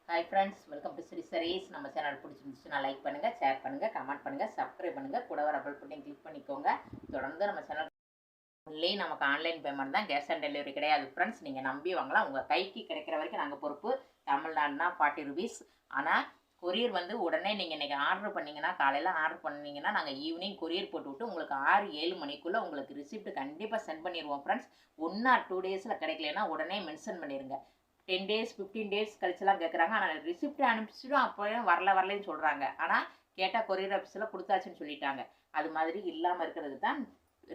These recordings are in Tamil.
Hi friends, welcome to Sri Sarees. நம்ம சேனல் பிடிச்சிருந்துச்சுன்னா லைக் பண்ணுங்கள், ஷேர் பண்ணுங்கள், கமெண்ட் பண்ணுங்கள், சப்ஸ்கிரைப் பண்ணுங்கள், கூட வர பெல் பட்டனை கிளிக் பண்ணிக்கோங்க. தொடர்ந்து நம்ம சேனல் ஒன்லி நமக்கு ஆன்லைன் பேமெண்ட் தான், கேஷ் ஆன் டெலிவரி கிடையாது ஃப்ரெண்ட்ஸ். நீங்கள் நம்பி வாங்கலாம். உங்கள் கைக்கு கிடைக்கிற வரைக்கும் நாங்கள் பொறுப்பு. தமிழ்நாடுனா 40 ருபீஸ். ஆனால் கொரியர் வந்து உடனே நீங்கள் இன்றைக்கி ஆர்டர் பண்ணிங்கன்னா, காலையில் ஆர்டர் பண்ணிங்கன்னா நாங்கள் ஈவினிங் கொரியர் போட்டுவிட்டு உங்களுக்கு 6-7 மணிக்குள்ளே உங்களுக்கு ரிசிப்ட் கண்டிப்பாக சென்ட் பண்ணிடுவோம் ஃப்ரெண்ட்ஸ். 1 or 2 டேஸில் கிடைக்கலன்னா உடனே மென்ஷன் பண்ணிடுங்க. 10 days 15 days கழிச்சுலாம் கேட்குறாங்க. ஆனால் ரிசிப்ட் அனுப்பிச்சிடும், அப்போயும் வரலன்னு சொல்கிறாங்க. ஆனால் கேட்டால் கொரியர் ஆஃபீஸில் கொடுத்தாச்சுன்னு சொல்லிட்டாங்க. அது மாதிரி இல்லாமல் இருக்கிறது தான்.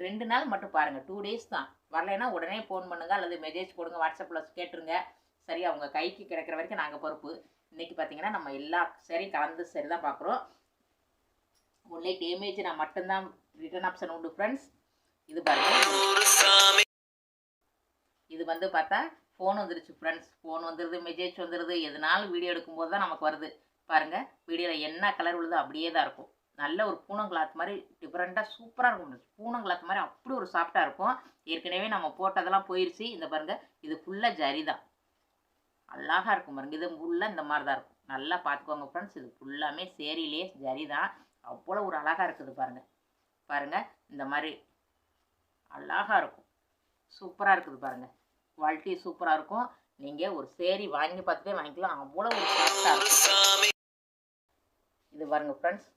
2 நாள் மட்டும் பாருங்கள், 2 days தான். வரலைன்னா உடனே ஃபோன் பண்ணுங்கள் அல்லது மெசேஜ் கொடுங்க, வாட்ஸ்அப்பில் கேட்டுருங்க. சரியா, உங்கள் கைக்கு கிடைக்கிற வரைக்கும் நாங்கள் பொறுப்பு. இன்றைக்கி பார்த்தீங்கன்னா நம்ம எல்லா சரியும் கலந்து சரி தான் பார்க்குறோம். ஒன்லி டேமேஜ் நான் மட்டும்தான் ரிட்டர்ன் ஆப்ஷன் உண்டு ஃப்ரெண்ட்ஸ். இது பாருங்கள், இது வந்து பார்த்தா ஃபோன் வந்துருச்சு ஃப்ரெண்ட்ஸ். ஃபோன் வந்துடுது, மெசேஜ் வந்துடுது. எதனாலும் வீடியோ எடுக்கும்போது தான் நமக்கு வருது. பாருங்கள், வீடியோவில் என்ன கலர் விழுதோ அப்படியே தான் இருக்கும். நல்ல ஒரு பூனம் கிளாத் மாதிரி டிஃப்ரெண்ட்டாக சூப்பராக இருக்கும். பூனம் கிளாத் மாதிரி அப்படி ஒரு சாஃப்டாக இருக்கும். ஏற்கனவே நம்ம போட்டதெல்லாம் போயிடுச்சு. இந்த பாருங்கள், இது ஃபுல்லாக ஜரி தான். அழகாக இருக்கும் பாருங்கள். இது ஃபுல்லாக இந்த மாதிரி தான் இருக்கும். நல்லா பார்த்துக்கோங்க ஃப்ரெண்ட்ஸ். இது ஃபுல்லாமே சேரிலே ஜரி தான். அவ்வளோ ஒரு அழகாக இருக்குது பாருங்கள். பாருங்கள், இந்த மாதிரி அழகாக இருக்கும். சூப்பராக இருக்குது பாருங்கள். குவாலிட்டி சூப்பராக இருக்கும். நீங்கள் ஒரு சேரீ வாங்கி பார்த்துட்டே வாங்கிக்கலாம். அவ்வளோ ஒரு சாஃப்டாக இருக்கும். இது பாருங்கள் ஃப்ரெண்ட்ஸ்,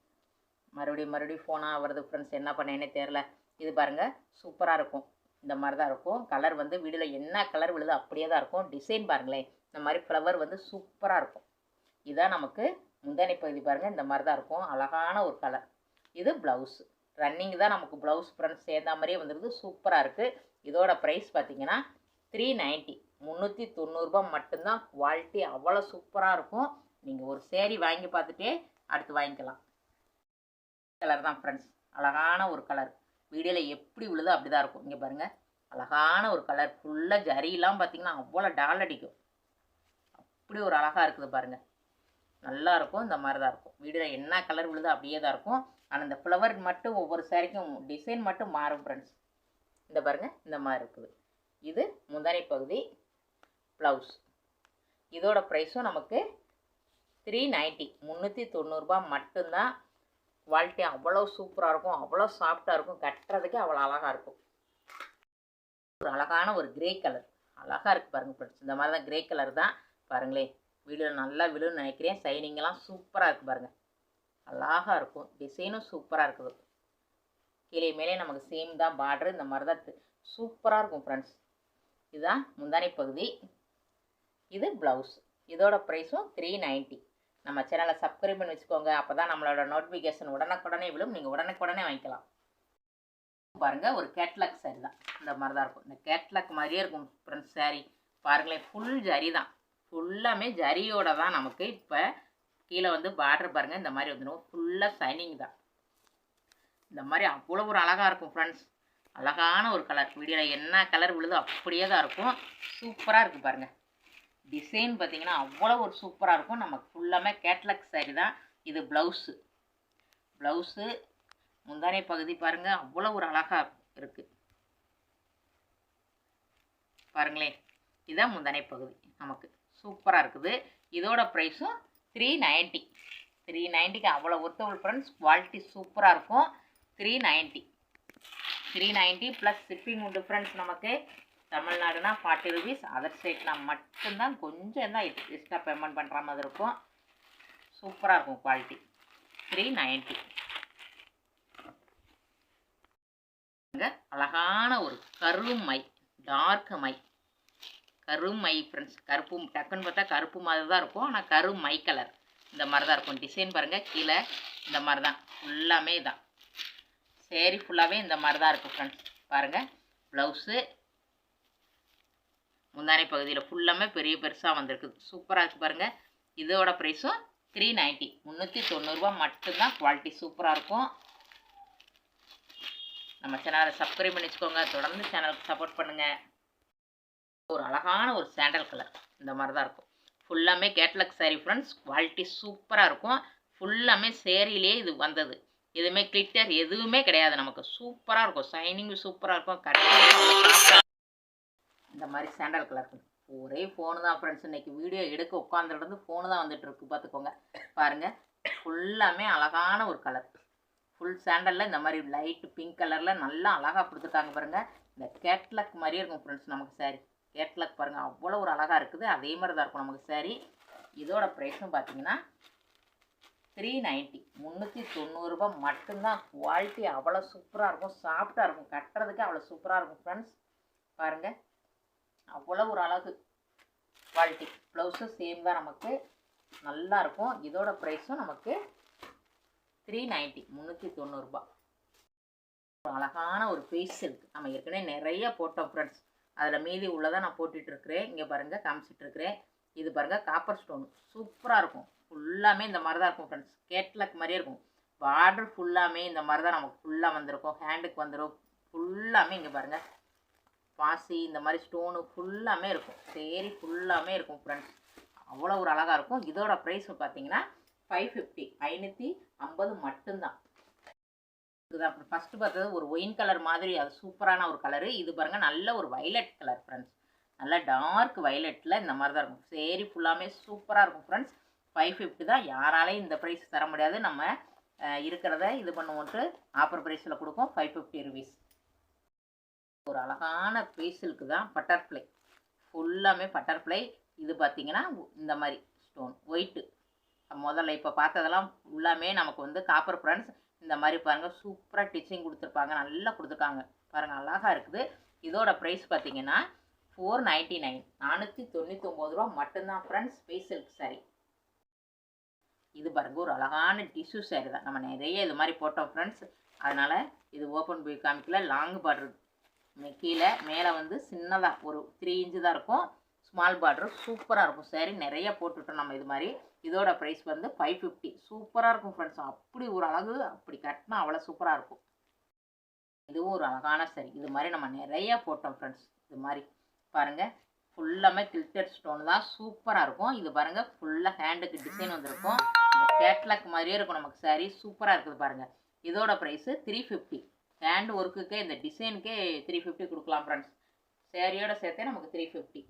மறுபடியும் ஃபோனாக வருது ஃப்ரெண்ட்ஸ். என்ன பண்ணேன்னே தெரில. இது பாருங்கள், சூப்பராக இருக்கும். இந்த மாதிரி தான் இருக்கும். கலர் வந்து வீடியோவில் என்ன கலர் விழுதோ அப்படியே தான் இருக்கும். டிசைன் பாருங்களேன், இந்த மாதிரி ஃப்ளவர் வந்து சூப்பராக இருக்கும். இதான் நமக்கு முந்தானை பகுதி பாருங்கள். இந்த மாதிரி தான் இருக்கும். அழகான ஒரு கலர். இது ப்ளவுஸ் ரன்னிங் தான் நமக்கு ப்ளவுஸ் ஃப்ரெண்ட்ஸ். சேர்ந்த மாதிரியே வந்துடுது. சூப்பராக இருக்குது. இதோட ப்ரைஸ் பார்த்தீங்கன்னா 390, 390 ரூபா மட்டும்தான். குவாலிட்டி அவ்வளோ சூப்பராக இருக்கும். நீங்கள் ஒரு சேரீ வாங்கி பார்த்துட்டே அடுத்து வாங்கிக்கலாம். கலர் தான் ஃப்ரெண்ட்ஸ், அழகான ஒரு கலர். வீடியோவில் எப்படி விழுதோ அப்படி தான் இருக்கும். இங்கே பாருங்கள், அழகான ஒரு கலர். ஃபுல்லாக ஜரியெல்லாம் பார்த்திங்கன்னா அவ்வளோ டால் அடிக்கும். அப்படி ஒரு அழகாக இருக்குது பாருங்கள். நல்லாயிருக்கும். இந்த மாதிரி தான் இருக்கும். வீடியோவில் என்ன கலர் விழுதோ அப்படியே தான் இருக்கும். ஆனால் இந்த ஃப்ளவர் மட்டும் ஒவ்வொரு சேரீக்கும் டிசைன் மட்டும் மாறும் ஃப்ரெண்ட்ஸ். இந்த பாருங்கள், இந்த மாதிரி இருக்குது. இது முந்தானை பகுதி ப்ளவுஸ். இதோட ப்ரைஸும் நமக்கு 390, 390 ரூபா மட்டும்தான். குவாலிட்டி அவ்வளோ சூப்பராக இருக்கும். அவ்வளோ சாஃப்டாக இருக்கும். கட்டுறதுக்கு அவ்வளோ அழகாக இருக்கும். ஒரு அழகான ஒரு கிரே கலர் அழகாக இருக்குது பாருங்கள் ஃப்ரெண்ட்ஸ். இந்த மாதிரி தான் கிரே கலர் தான். பாருங்களேன், வீடியோவில் நல்லா விழுன்னு நினைக்கிறேன். சைனிங்கெல்லாம் சூப்பராக இருக்குது பாருங்கள். அழகாக இருக்கும். டிசைனும் சூப்பராக இருக்குது. கீழே மேலே நமக்கு சேம் தான் பார்டர். இந்த மாதிரி தான் சூப்பராக இருக்கும் ஃப்ரெண்ட்ஸ். இதுதான் முந்தானை பகுதி. இது ப்ளவுஸ். இதோட ப்ரைஸும் 390. நம்ம சேனலை சப்ஸ்கிரைப் பண்ணி வச்சுக்கோங்க. அப்போ தான் நம்மளோட நோட்டிஃபிகேஷன் உடனுக்குடனே விழும். நீங்கள் உடனுக்குடனே வாங்கிக்கலாம். பாருங்கள், ஒரு கேட்லாக் சாரி தான். இந்த மாதிரி தான் இருக்கும். இந்த கேட்லாக் மாதிரியே இருக்கும் ஃப்ரெண்ட்ஸ் சாரி. பாருங்களேன், ஃபுல் ஜரி தான். ஃபுல்லாமே ஜரியோட தான் நமக்கு. இப்போ கீழே வந்து பார்டர் பாருங்கள், இந்த மாதிரி வந்துடும். ஃபுல்லாக ஷைனிங் தான். இந்த மாதிரி அவ்வளோ ஒரு அழகாக இருக்கும் ஃப்ரெண்ட்ஸ். அழகான ஒரு கலர். வீடியோவில் என்ன கலர் விழுதோ அப்படியே தான் இருக்கும். சூப்பராக இருக்குது பாருங்கள். டிசைன் பார்த்திங்கன்னா அவ்வளோ ஒரு சூப்பராக இருக்கும். நமக்கு ஃபுல்லாமே கேட்லாக் சாரி தான். இது ப்ளவுஸு முந்தானை பகுதி பாருங்கள். அவ்வளோ ஒரு அழகாக இருக்குது பாருங்களேன். இதுதான் முந்தானை பகுதி நமக்கு. சூப்பராக இருக்குது. இதோட ப்ரைஸும் 390. 390க்கு அவ்வளோ ஒர்த்தபிள் ஃப்ரெண்ட்ஸ். குவாலிட்டி சூப்பராக இருக்கும். 390 ப்ளஸ் ஷிப்பிங் உண்டு ஃப்ரெண்ட்ஸ். நமக்கு தமிழ்நாடுனா 40 ருபீஸ். அதர் ஸ்டேட்னா மட்டும்தான் கொஞ்சம் தான் எக்ஸ்ட்ரா பேமெண்ட் பண்ணுற மாதிரி இருக்கும். சூப்பராக இருக்கும் குவாலிட்டி. 390. அழகான ஒரு கருமை, டார்க் மை, கருமை ஃப்ரெண்ட்ஸ். கருப்பு டக்குன்னு பார்த்தா கருப்பு மாதிரி தான் இருக்கும். ஆனால் கருமை கலர் இந்த மாதிரி தான் இருக்கும். டிசைன் பாருங்கள், கீழே இந்த மாதிரி தான். ஃபுல்லாமே தான் சேரீ ஃபுல்லாகவே இந்த மாதிரி தான் இருக்குது ஃப்ரெண்ட்ஸ். பாருங்கள், ப்ளவுஸு முந்தானை பகுதியில் ஃபுல்லாமே பெரிய பெருசாக வந்திருக்குது. சூப்பராக இருக்குது பாருங்கள். இதோட ப்ரைஸும் 390, 390 ரூபா மட்டும்தான். குவாலிட்டி சூப்பராக இருக்கும். நம்ம சேனலை சப்ஸ்கிரைப் பண்ணி வச்சுக்கோங்க. தொடர்ந்து சேனலுக்கு சப்போர்ட் பண்ணுங்கள். ஒரு அழகான ஒரு சாண்டல் கலர் இந்த மாதிரி தான் இருக்கும். ஃபுல்லாமே கேட்லாக் சாரி ஃப்ரெண்ட்ஸ். குவாலிட்டி சூப்பராக இருக்கும். ஃபுல்லாமே சேரீலே இது வந்தது. எதுவுமே கிளிட்டர் எதுவுமே கிடையாது. நமக்கு சூப்பராக இருக்கும். ஷைனிங் சூப்பராக இருக்கும். கட்டர் இந்த மாதிரி சாண்டல் கலர் ஒரே ஃபோனு தான் ஃப்ரெண்ட்ஸ். இன்றைக்கி வீடியோ எடுக்க உட்காந்துருந்து ஃபோனு தான் வந்துட்டு இருக்கு பார்த்துக்கோங்க. பாருங்கள், ஃபுல்லாமே அழகான ஒரு கலர். ஃபுல் சாண்டலில் இந்த மாதிரி லைட்டு பிங்க் கலரில் நல்லா அழகாக கொடுத்துருக்காங்க பாருங்கள். இந்த கேட்லக் மாதிரியே இருக்கும் ஃப்ரெண்ட்ஸ் நமக்கு சாரீ. கேட்லக் பாருங்கள், அவ்வளோ ஒரு அழகாக இருக்குது. அதே மாதிரி தான் இருக்கும் நமக்கு சாரீ. இதோட ப்ரைஸும் பார்த்தீங்கன்னா 390, 390 ரூபா மட்டும்தான். குவாலிட்டி அவ்வளோ சூப்பராக இருக்கும், சாஃப்டாக இருக்கும், கட்டுறதுக்கு அவ்வளோ சூப்பராக இருக்கும் ஃப்ரெண்ட்ஸ். பாருங்கள், அவ்வளோ ஒரு அழகு குவாலிட்டி. ப்ளவுஸும் சேம் தான், நமக்கு நல்லா இருக்கும். இதோட ப்ரைஸும் நமக்கு 390, 390 ரூபா. அழகான ஒரு ஃபேஸ் இருக்குது. நம்ம ஏற்கனவே நிறைய போட்டோம் ஃப்ரெண்ட்ஸ். அதில் மீதி உள்ளதை நான் போட்டுட்ருக்கிறேன். இங்கே பாருங்கள், காமிச்சிட்ருக்கிறேன். இது பாருங்கள், காப்பர் ஸ்டோனு சூப்பராக இருக்கும். ஃபுல்லாமே இந்த மாதிரி தான் இருக்கும் ஃப்ரெண்ட்ஸ். கேட்லக் மாதிரியே இருக்கும். பார்டர் ஃபுல்லாமே இந்த மாதிரி தான் நமக்கு ஃபுல்லாக வந்திருக்கும். ஹேண்டுக்கு வந்துடும் ஃபுல்லாமே. இங்கே பாருங்கள், பாசி இந்த மாதிரி ஸ்டோனு ஃபுல்லாமே இருக்கும். சேரீ ஃபுல்லாமே இருக்கும் ஃப்ரெண்ட்ஸ். அவ்வளோ ஒரு அழகாக இருக்கும். இதோட ப்ரைஸ் பார்த்தீங்கன்னா 550, 550 மட்டும்தான். இதுதான் ஃபஸ்ட்டு பார்த்தது ஒரு ஒயின் கலர் மாதிரி, அது சூப்பரான ஒரு கலரு. இது பாருங்கள், நல்ல ஒரு வைலட் கலர் ஃப்ரெண்ட்ஸ். நல்லா டார்க் வைலட்டில் இந்த மாதிரி தான் இருக்கும். சேரீ ஃபுல்லாமே சூப்பராக இருக்கும் ஃப்ரெண்ட்ஸ். 550 தான். யாராலையும் இந்த ப்ரைஸ் தர முடியாது. நம்ம இருக்கிறத இது பண்ணுவோன்ட்டு ஆஃபர் ப்ரைஸில் கொடுப்போம். 550 ருபீஸ். ஒரு அழகான பேசிலுக்கு தான் பட்டர்ஃப்ளை. ஃபுல்லாமே பட்டர்ஃப்ளை. இது பார்த்திங்கன்னா இந்த மாதிரி ஸ்டோன் ஒயிட்டு. முதல்ல இப்போ பார்த்ததெல்லாம் ஃபுல்லாமே நமக்கு வந்து காப்பர் ஃப்ரெண்ட்ஸ். இந்த மாதிரி பாருங்கள், சூப்பராக டிச்சிங் கொடுத்துருப்பாங்க, நல்லா கொடுத்துருக்காங்க பாருங்கள், அழகாக இருக்குது. இதோட ப்ரைஸ் பார்த்தீங்கன்னா 499, 499 ரூபா மட்டும்தான் ஃப்ரெண்ட்ஸ். பேசிலுக்கு சாரி. இது பாருங்கள், ஒரு அழகான டிஷ்யூ சாரி தான். நம்ம நிறைய இது மாதிரி போட்டோம் ஃப்ரெண்ட்ஸ். அதனால் இது ஓப்பன் போய் காமிக்கல. லாங் பார்டர் கீழே, மேலே வந்து சின்னதாக ஒரு 3 இன்ச்சு தான் இருக்கும். ஸ்மால் பார்டர் சூப்பராக இருக்கும். சாரி நிறைய போட்டுவிட்டோம் நம்ம இது மாதிரி. இதோட ப்ரைஸ் வந்து 550. சூப்பராக இருக்கும் ஃப்ரெண்ட்ஸ். அப்படி ஒரு அழகு, அப்படி கட்டினா அவ்வளோ சூப்பராக இருக்கும். இதுவும் ஒரு அழகான சாரி. இது மாதிரி நம்ம நிறைய போட்டோம் ஃப்ரெண்ட்ஸ். இது மாதிரி பாருங்கள், ஃபுல்லாமே கில்டட் ஸ்டோன் தான், சூப்பராக இருக்கும். இது பாருங்கள், ஃபுல்லாக ஹேண்டுக்கு டிசைன் வந்துருக்கும். இந்த கேட்லாக் மாதிரியே இருக்கும் நமக்கு சாரி. சூப்பராக இருக்குது பாருங்கள். இதோட ப்ரைஸு 350. ஹேண்ட் ஒர்க்குக்கே இந்த டிசைனுக்கே 350 கொடுக்கலாம் ஃப்ரெண்ட்ஸ். சேரீயோட சேர்த்தே நமக்கு 350.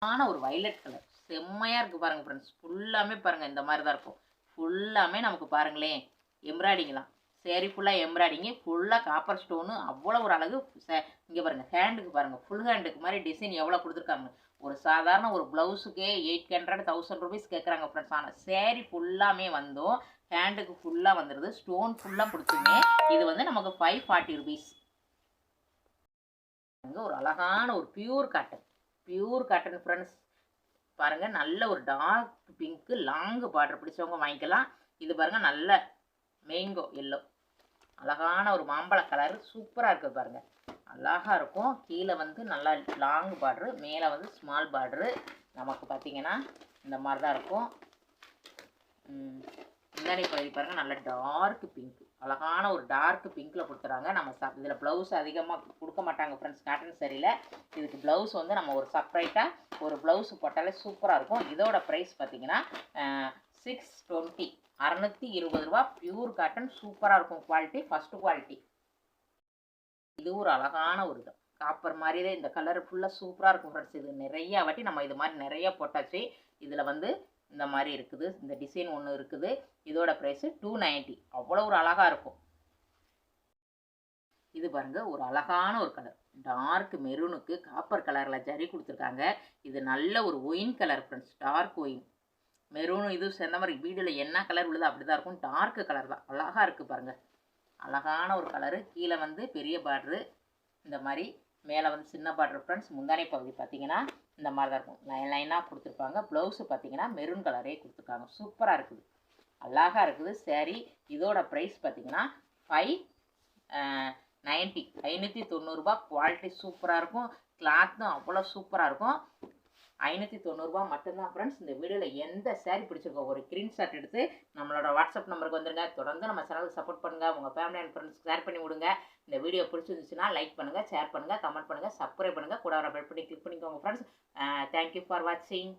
ஆனால் ஒரு வைலட் கலர் செம்மையாக இருக்குது பாருங்கள் ஃப்ரெண்ட்ஸ். ஃபுல்லாமே பாருங்கள் இந்த மாதிரி தான் இருக்கும். ஃபுல்லாமே நமக்கு பாருங்களேன், எம்ப்ராய்டிங்கெலாம். சேரீ ஃபுல்லாக எம்ப்ராய்டிங்கு, ஃபுல்லாக காப்பர் ஸ்டோனு, அவ்வளோ ஒரு அழகு. இங்கே பாருங்கள், ஹேண்டுக்கு பாருங்கள், ஃபுல் ஹேண்டுக்கு மாதிரி டிசைன் எவ்வளோ கொடுத்துருக்காங்க. ஒரு சாதாரண ஒரு ப்ளவுஸுக்கே 800, 1000 ருபீஸ் கேட்குறாங்க ஃப்ரெண்ட்ஸ். ஆனால் சேரீ ஃபுல்லாமே வந்தும் ஹேண்டுக்கு ஃபுல்லாக வந்துடுது. ஸ்டோன் ஃபுல்லாக கொடுத்துமே இது வந்து நமக்கு 540 ருபீஸ். ஒரு அழகான ஒரு பியூர் காட்டன் ஃப்ரெண்ட்ஸ். பாருங்கள், நல்ல ஒரு டார்க் பிங்க்கு, லாங்கு பார்டர் பிடிச்சவங்க வாங்கிக்கலாம். இது பாருங்கள், நல்ல மேங்கோ எல்லோ, அழகான ஒரு மாம்பழ கலரு, சூப்பராக இருக்குது பாருங்கள், அழகாக இருக்கும். கீழே வந்து நல்லா லாங் பார்டரு, மேலே வந்து ஸ்மால் பார்டரு. நமக்கு பார்த்திங்கன்னா இந்த மாதிரி தான் இருக்கும். முந்தானி பகுதி பாருங்கள், நல்ல டார்க் பிங்க்கு, அழகான ஒரு டார்க் பிங்க்கில் கொடுத்துறாங்க. நம்ம இதில் ப்ளவுஸ் அதிகமாக கொடுக்க மாட்டாங்க ஃப்ரெண்ட்ஸ். காட்டன் சரியில் இதுக்கு ப்ளவுஸ் வந்து நம்ம ஒரு செப்பரேட்டாக ஒரு ப்ளவுஸ் போட்டாலே சூப்பராக இருக்கும். இதோட ப்ரைஸ் பார்த்திங்கன்னா 620, 620 ரூபா. பியூர் காட்டன், சூப்பராக இருக்கும். Quality first quality. இது ஒரு அழகான ஒரு இது காப்பர் மாதிரி தான். இந்த கலர் ஃபுல்லாக சூப்பராக இருக்கும் ஃப்ரெண்ட்ஸ். இது நிறையா வாட்டி நம்ம இது மாதிரி நிறையா போட்டாச்சு. இதில் வந்து இந்த மாதிரி இருக்குது, இந்த டிசைன் ஒன்று இருக்குது. இதோட ப்ரைஸு 290. அவ்வளோ ஒரு அழகாக இருக்கும். இது பாருங்கள், ஒரு அழகான ஒரு கலர், டார்க் மெரூனுக்கு காப்பர் கலரில் ஜரி கொடுத்துருக்காங்க. இது நல்ல ஒரு wine colour friends, dark wine. Maroon இது சேர்ந்த மாதிரி வீடியோவில் என்ன கலர் உள்ளதோ அப்படி தான் இருக்கும். டார்க்கு கலர் தான், அழகாக இருக்குது பாருங்கள், அழகான ஒரு கலரு. கீழே வந்து பெரிய பார்ட்ரு, இந்த மாதிரி மேலே வந்து சின்ன பார்டர் ஃப்ரெண்ட்ஸ். முந்தானை பகுதி பார்த்திங்கன்னா இந்த மாதிரி தான் இருக்கும், லைனாக கொடுத்துருப்பாங்க. ப்ளவுஸு பார்த்திங்கன்னா மெரூன் கலரே கொடுத்துருக்காங்க. சூப்பராக இருக்குது, அழகாக இருக்குது சாரீ. இதோட ப்ரைஸ் பார்த்திங்கன்னா 590, 590 ரூபா. குவாலிட்டி சூப்பராக இருக்கும், கிளாத்தும் அவ்வளோ சூப்பராக இருக்கும். 590 ரூபா மட்டும்தான் ஃப்ரெண்ட்ஸ். இந்த வீடியோவில் எந்த சாரீ பிடிச்சிருக்கோம் ஒரு ஸ்க்ரீன்ஷாட் எடுத்து நம்மளோட வாட்ஸ்அப் நம்பருக்கு வந்துடுங்க. தொடர்ந்து நம்ம சேனலுக்கு சப்போர்ட் பண்ணுங்கள். உங்கள் ஃபேமிலி அண்ட் ஃப்ரெண்ட்ஸ்க்கு ஷேர் பண்ணி விடுங்க. இந்த வீடியோ பிடிச்சிருந்துச்சுன்னா லைக் பண்ணுங்கள், ஷேர் பண்ணுங்கள், கமெண்ட் பண்ணுங்கள், சப்ஸ்கிரைப் பண்ணுங்கள், கூட வர பெல் பட்டனை கிளிக் பண்ணிக்கோங்க ஃப்ரெண்ட்ஸ். தேங்க்யூ ஃபார் வாட்சிங்.